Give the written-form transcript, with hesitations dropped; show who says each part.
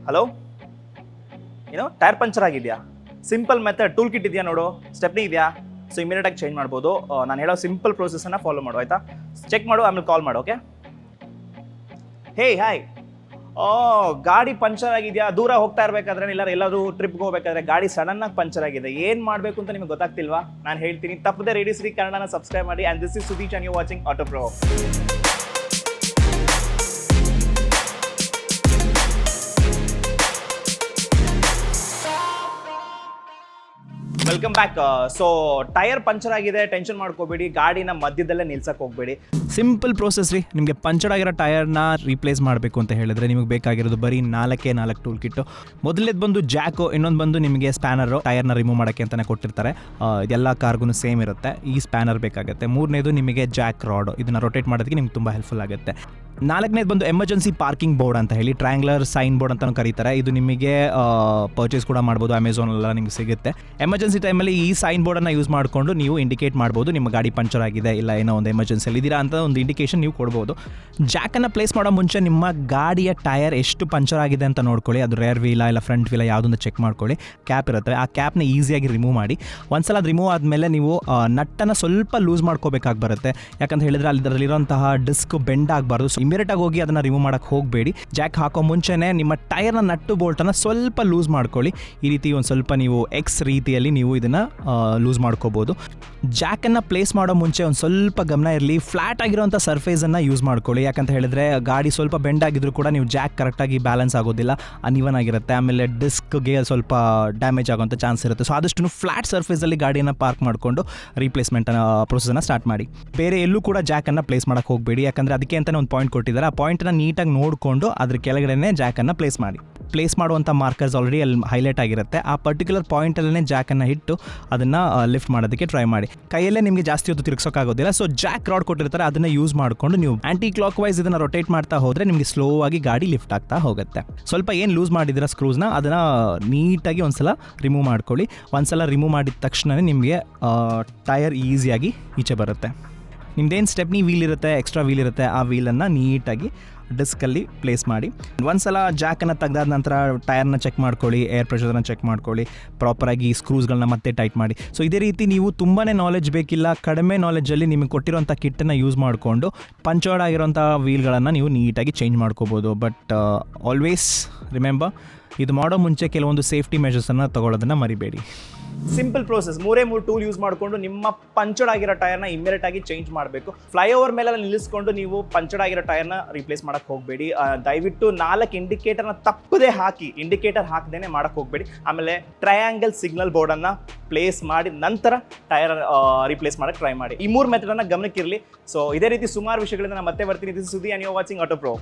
Speaker 1: Hello, ಏನು tyre puncture ಆಗಿದೆಯಾ? Simple method, tool kit ಇದೆಯಾ ನೋಡು, ಸ್ಟೆಪ್ನಿ ಇದೆಯಾ? ಸೊ ಇಮಿಡಿಯೇಟಾಗಿ ಚೇಂಜ್ ಮಾಡ್ಬೋದು. ನಾನು ಹೇಳೋ ಸಿಂಪಲ್ ಪ್ರೊಸೆಸನ್ನು ಫಾಲೋ ಮಾಡು, ಆಯಿತಾ? ಚೆಕ್ ಮಾಡು, ಆಮೇಲೆ ಕಾಲ್ ಮಾಡು, ಓಕೆ? ಹೇ ಹಾಯ್, ಗಾಡಿ ಪಂಚರ್ ಆಗಿದೆಯಾ? ದೂರ ಹೋಗ್ತಾ ಇರಬೇಕಾದ್ರೆ ಎಲ್ಲಾದರೂ ಟ್ರಿಪ್ಗೆ ಹೋಗ್ಬೇಕಾದ್ರೆ ಗಾಡಿ ಸಡನ್ನಾಗಿ ಪಂಚರ್ ಆಗಿದೆ, ಏನು ಮಾಡಬೇಕು ಅಂತ ನಿಮಗೆ ಗೊತ್ತಾಗ್ತಿಲ್ವಾ? ನಾನು ಹೇಳ್ತೀನಿ, ತಪ್ಪದೆ ರೇಡಿಯೋ ಸಿಟಿ ಕನ್ನಡನ ಸಬ್ಸ್ಕ್ರೈಬ್ ಮಾಡಿ. And this is Sudeesh and you watching auto pro. Welcome back. So tyre puncture ಆಗಿದೆ, ಟೆನ್ಷನ್ ಮಾಡ್ಕೋಬೇಡಿ, ಗಾಡಿನ ಮಧ್ಯದಲ್ಲೇ ನಿಲ್ಸಕ್ಕೆ ಹೋಗಬೇಡಿ.
Speaker 2: ಸಿಂಪಲ್ ಪ್ರೋಸೆಸ್ ರೀ. ನಿಮಗೆ ಪಂಚರ್ ಆಗಿರೋ ಟೈರ್ನ ರೀಪ್ಲೇಸ್ ಮಾಡಬೇಕು ಅಂತ ಹೇಳಿದ್ರೆ ನಿಮಗೆ ಬೇಕಾಗಿರೋದು ಬರೀ 4 ಟೂಲ್ ಕಿಟ್ಟು. ಮೊದಲನೇದು ಬಂದು ಜಾಕು, ಇನ್ನೊಂದು ಬಂದು ನಿಮಗೆ ಸ್ಪ್ಯಾನರು, ಟೈರ್ನ ರಿಮೂವ್ ಮಾಡೋಕ್ಕೆ ಅಂತಲೇ ಕೊಟ್ಟಿರ್ತಾರೆ. ಇದೆಲ್ಲ ಕಾರ್ಗೂ ಸೇಮ್ ಇರುತ್ತೆ. ಈ ಸ್ಪ್ಯಾನರ್ ಬೇಕಾಗುತ್ತೆ. ಮೂರನೇದು ನಿಮಗೆ ಜಾಕ್ ರಾಡ್, ಇದನ್ನು ರೊಟೇಟ್ ಮಾಡೋದಕ್ಕೆ ನಿಮ್ಗೆ ತುಂಬ ಹೆಲ್ಪ್ಫುಲ್ ಆಗುತ್ತೆ. 4ನೇದು ಬಂದು ಎಮರ್ಜೆನ್ಸಿ ಪಾರ್ಕಿಂಗ್ ಬೋರ್ಡ್ ಅಂತ ಹೇಳಿ, ಟ್ರ್ಯಾಂಗ್ಲರ್ ಸೈನ್ ಬೋರ್ಡ್ ಅಂತಲೂ ಕರೀತಾರೆ. ಇದು ನಿಮಗೆ ಪರ್ಚೇಸ್ ಕೂಡ ಮಾಡ್ಬೋದು, ಅಮೆಝಾನೆಲ್ಲ ನಿಮ್ಗೆ ಸಿಗುತ್ತೆ. ಎಮರ್ಜೆನ್ಸಿ ಟೈಮಲ್ಲಿ ಈ ಸೈನ್ ಬೋರ್ಡನ್ನು ಯೂಸ್ ಮಾಡಿಕೊಂಡು ನೀವು ಇಂಡಿಕೇಟ್ ಮಾಡ್ಬೋದು ನಿಮ್ಮ ಗಾಡಿ ಪಂಚರ್ ಆಗಿದೆ, ಇಲ್ಲ ಏನೋ ಒಂದು ಎಮರ್ಜೆನ್ಸಿಯಲ್ಲಿ ಇದ್ದೀರಾ ಅಂತ ಒಂದು ಇಂಡಿಕೇಶನ್ ನೀವು ಕೊಡ್ಬೋದು. ಜಾಕನ್ನು ಪ್ಲೇಸ್ ಮಾಡೋ ಮುಂಚೆ ನಿಮ್ಮ ಗಾಡಿಯ ಟೈರ್ ಎಷ್ಟು ಪಂಚರ್ ಆಗಿದೆ ಅಂತ ನೋಡ್ಕೊಳ್ಳಿ. ಅದು ರೇರ್ ವೀಲ ಇಲ್ಲ ಫ್ರಂಟ್ ವೀಲ ಯಾವುದನ್ನು ಚೆಕ್ ಮಾಡ್ಕೊಳ್ಳಿ. ಕ್ಯಾಪ್ ಇರುತ್ತೆ, ಆ ಕ್ಯಾಪ್ನ ಈಸಿಯಾಗಿ ರಿಮೂವ್ ಮಾಡಿ. ಒಂದ್ಸಲ ಅದು ರಿಮೂವ್ ಆದಮೇಲೆ ನೀವು ನಟ್ಟನ್ನು ಸ್ವಲ್ಪ ಲೂಸ್ ಮಾಡ್ಕೋಬೇಕಾಗಿ ಬರುತ್ತೆ. ಯಾಕಂತ ಹೇಳಿದ್ರೆ ಅದರಲ್ಲಿರುವಂತಹ ಡಿಸ್ಕ್ ಬೆಂಡ್ ಆಗಬಾರ್ದು. ಸೊ ಇಮಿಡಿಯೇಟಾಗಿ ಹೋಗಿ ಅದನ್ನು ರಿಮೂವ್ ಮಾಡೋಕ್ಕೆ ಹೋಗಬೇಡಿ. ಜಾಕ್ ಹಾಕೋ ಮುಂಚೆನೇ ನಿಮ್ಮ ಟೈರ್ನ ನಟ್ಟು ಬೋಲ್ಟನ್ನು ಸ್ವಲ್ಪ ಲೂಸ್ ಮಾಡ್ಕೊಳ್ಳಿ. ಈ ರೀತಿ ಒಂದು ಸ್ವಲ್ಪ ನೀವು ಎಕ್ಸ್ ರೀತಿಯಲ್ಲಿ ನೀವು ಇದನ್ನು ಲೂಸ್ ಮಾಡ್ಕೋಬೋದು. ಜಾಕನ್ನು ಪ್ಲೇಸ್ ಮಾಡೋ ಮುಂಚೆ ಒಂದು ಸ್ವಲ್ಪ ಗಮನ ಇರಲಿ, ಫ್ಲಾಟ್ ಆಗಿರೋಂಥ ಸರ್ಫೇಸನ್ನು ಯೂಸ್ ಮಾಡ್ಕೊಳ್ಳಿ. ಯಾಕಂತ ಹೇಳಿದ್ರೆ ಗಾಡಿ ಸ್ವಲ್ಪ ಬೆಂಡ್ ಆಗಿದ್ರು ಕೂಡ ನೀವು ಜಾಕ್ ಕರೆಕ್ಟಾಗಿ ಬ್ಯಾಲೆನ್ಸ್ ಆಗೋದಿಲ್ಲ, ಅನ್ಇವನ್ ಆಗಿರುತ್ತೆ. ಆಮೇಲೆ ಡಿಸ್ಕ್ಗೆ ಸ್ವಲ್ಪ ಡ್ಯಾಮೇಜ್ ಆಗೋಂಥ ಚಾನ್ಸ್ ಇರುತ್ತೆ. ಸೊ ಆದಷ್ಟು ಫ್ಲಾಟ್ ಸರ್ಫೇಸಲ್ಲಿ ಗಾಡಿಯನ್ನು ಪಾರ್ಕ್ ಮಾಡಿಕೊಂಡು ರೀಪ್ಲೇಸ್ಮೆಂಟ್ ಪ್ರೊಸೆಸನ್ನು ಸ್ಟಾರ್ಟ್ ಮಾಡಿ. ಬೇರೆ ಎಲ್ಲೂ ಕೂಡ ಜಾಕನ್ನು ಪ್ಲೇಸ್ ಮಾಡೋಕ್ಕೆ ಹೋಗಬೇಡಿ. ಯಾಕಂದರೆ ಅದಕ್ಕೆ ಅಂತಲೇ ಒಂದು ಪಾಯಿಂಟ್ ಕೊಟ್ಟಿದ್ದಾರೆ. ಆ ಪಾಯಿಂಟನ್ನು ನೀಟಾಗಿ ನೋಡಿಕೊಂಡು ಅದ್ರ ಕೆಳಗಡೆ ಜಾಕನ್ನು ಪ್ಲೇಸ್ ಮಾಡಿ. ಪ್ಲೇಸ್ ಮಾಡುವಂಥ ಮಾರ್ಕರ್ಸ್ ಆಲ್ರೆಡಿ ಅಲ್ಲಿ ಹೈಲೈಟ್ ಆಗಿರುತ್ತೆ. ಆ ಪರ್ಟಿಕ್ಯುಲರ್ ಪಾಯಿಂಟಲ್ಲೇ ಜಾಕನ್ನು ಇಟ್ಟು ಅದನ್ನು ಲಿಫ್ಟ್ ಮಾಡೋದಕ್ಕೆ ಟ್ರೈ ಮಾಡಿ. ಕೈಯಲ್ಲೇ ನಿಮಗೆ ಜಾಸ್ತಿ ಹೊತ್ತು ತಿರುಗಿಸೋಕ್ಕಾಗೋದಿಲ್ಲ. ಸೊ ಜಾಕ್ ರಾಡ್ ಕೊಟ್ಟಿರ್ತಾರೆ, ಅದನ್ನು ಯೂಸ್ ಮಾಡಿಕೊಂಡು ನೀವು ಆಂಟಿ ಕ್ಲಾಕ್ ವೈಸ್ ಇದನ್ನು ರೊಟೇಟ್ ಮಾಡ್ತಾ ಹೋದರೆ ನಿಮಗೆ ಸ್ಲೋ ಆಗಿ ಗಾಡಿ ಲಿಫ್ಟ್ ಆಗ್ತಾ ಹೋಗುತ್ತೆ. ಸ್ವಲ್ಪ ಏನು ಲೂಸ್ ಮಾಡಿದ್ದೀರಾ ಸ್ಕ್ರೂಸ್ನ, ಅದನ್ನು ನೀಟಾಗಿ ಒಂದ್ಸಲ ರಿಮೂವ್ ಮಾಡ್ಕೊಳ್ಳಿ. ಒಂದ್ಸಲ ರಿಮೂವ್ ಮಾಡಿದ ತಕ್ಷಣ ನಿಮಗೆ ಟೈರ್ ಈಸಿಯಾಗಿ ಈಚೆ ಬರುತ್ತೆ. ನಿಮ್ದೇನು ಸ್ಟೆಪ್ನಿ ವೀಲ್ ಇರುತ್ತೆ, ಎಕ್ಸ್ಟ್ರಾ ವೀಲ್ ಇರುತ್ತೆ, ಆ ವೀಲನ್ನು ನೀಟಾಗಿ ಡಿಸ್ಕಲ್ಲಿ ಪ್ಲೇಸ್ ಮಾಡಿ. ಒಂದ್ಸಲ ಜಾಕನ್ನು ತೆಗೆದಾದ ನಂತರ ಟೈರ್ನ ಚೆಕ್ ಮಾಡ್ಕೊಳ್ಳಿ, ಏರ್ ಪ್ರೆಷರನ್ನು ಚೆಕ್ ಮಾಡ್ಕೊಳ್ಳಿ, ಪ್ರಾಪರಾಗಿ ಸ್ಕ್ರೂಸ್ಗಳನ್ನ ಮತ್ತೆ ಟೈಟ್ ಮಾಡಿ. ಸೊ ಇದೇ ರೀತಿ ನೀವು ತುಂಬಾ ನಾಲೆಜ್ ಬೇಕಿಲ್ಲ, ಕಡಿಮೆ ನಾಲೆಜಲ್ಲಿ ನಿಮಗೆ ಕೊಟ್ಟಿರೋಂಥ ಕಿಟ್ಟನ್ನು ಯೂಸ್ ಮಾಡಿಕೊಂಡು ಪಂಚರ್ಡ್ ಆಗಿರೋಂಥ ವೀಲ್ಗಳನ್ನು ನೀವು ನೀಟಾಗಿ ಚೇಂಜ್ ಮಾಡ್ಕೋಬೋದು. ಬಟ್ ಆಲ್ವೇಸ್ ರಿಮೆಂಬರ್, ಇದು ಮಾಡೋ ಮುಂಚೆ ಕೆಲವೊಂದು ಸೇಫ್ಟಿ ಮೆಷರ್ಸನ್ನು ತೊಗೊಳ್ಳೋದನ್ನು ಮರಿಬೇಡಿ.
Speaker 1: ಸಿಂಪಲ್ ಪ್ರೋಸೆಸ್, 3 ಟೂಲ್ ಯೂಸ್ ಮಾಡಿಕೊಂಡು ನಿಮ್ಮ ಪಂಚರ್ಡ್ ಆಗಿರೋ ಟೈರ್ನ ಇಮಿಡಿಯೇಟ್ ಆಗಿ ಚೇಂಜ್ ಮಾಡಬೇಕು. ಫ್ಲೈಓವರ್ ಮೇಲೆಲ್ಲ ನಿಲ್ಲಿಸ್ಕೊಂಡು ನೀವು ಪಂಚರ್ಡ್ ಆಗಿರೋ ಟೈರ್ನ ರೀಪ್ಲೇಸ್ ಮಾಡಕ್ಕೆ ಹೋಗಬೇಡಿ. ದಯವಿಟ್ಟು 4 ಇಂಡಿಕೇಟರ್ನ ತಪ್ಪದೇ ಹಾಕಿ, ಇಂಡಿಕೇಟರ್ ಹಾಕದೇನೆ ಮಾಡಕ್ಕೆ ಹೋಗಬೇಡಿ. ಆಮೇಲೆ ಟ್ರಯಾಂಗಲ್ ಸಿಗ್ನಲ್ ಬೋರ್ಡನ್ನು ಪ್ಲೇಸ್ ಮಾಡಿ ನಂತರ ಟೈರ್ ರೀಪ್ಲೇಸ್ ಮಾಡಕ್ಕೆ ಟ್ರೈ ಮಾಡಿ. ಈ 3 ಮೆಥಡನ್ನು ಗಮನಕ್ಕಿರಲಿ. ಸೊ ಇದೇ ರೀತಿ ಸುಮಾರು ವಿಷಯಗಳಿಂದ ನಾನು ಮತ್ತೆ ಬರ್ತೀನಿ. This is Sudi and you are watching auto pro.